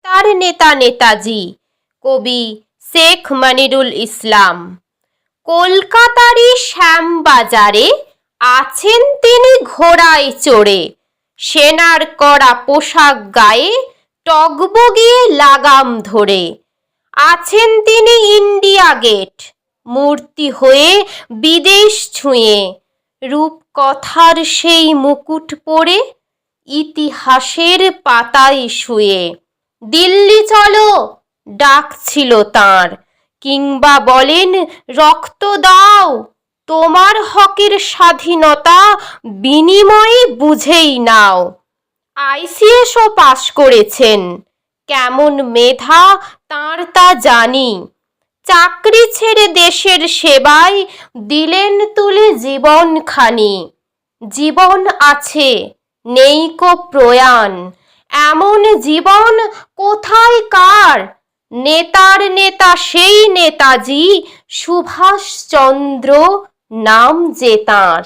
তার নেতা নেতাজি কবি শেখ মনিরুল ইসলাম। কলকাতারই শ্যামবাজারে আছেন তিনি ঘোড়ায় চড়ে, সেনার করা পোশাক গায়ে টগবগিয়ে লাগাম ধরে। আছেন তিনি ইন্ডিয়া গেট মূর্তি হয়ে বিদেশ ছুঁয়ে, রূপকথার সেই মুকুট পরে ইতিহাসের পাতায় শুয়ে। দিল্লি চলো ডাকছিল তাঁর, কিংবা বলেন রক্ত দাও, তোমার হকের স্বাধীনতা বিনিময়ে বুঝেই নাও। আইসিএসও পাশ করেছেন, কেমন মেধা তাঁর তা জানি। চাকরি ছেড়ে দেশের সেবায় দিলেন তুলে জীবনখানি। জীবন আছে নেইকো প্রয়াণ, এমন জীবন কোথায় কার? নেতার নেতা সেই নেতাজি সুভাষচন্দ্র নাম যে তাঁর।